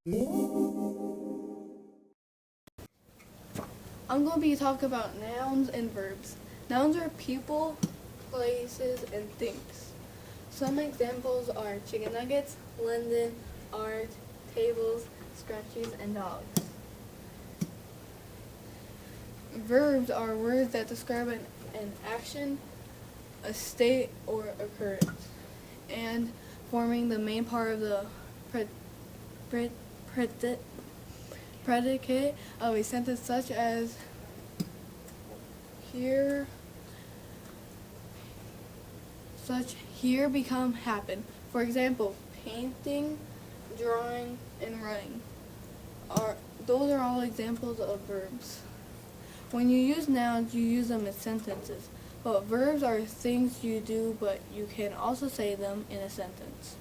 I'm going to be talking about nouns and verbs. Nouns are people, places, and things. Some examples are chicken nuggets, London, art, tables, scratchies, and dogs. Verbs are words that describe an action, a state, or occurrence, and forming the main part of the predicate of a sentence, such as here become happen. For example, painting, drawing, and running. Those are all examples of verbs. When you use nouns, you use them in sentences, but verbs are things you do, but you can also say them in a sentence.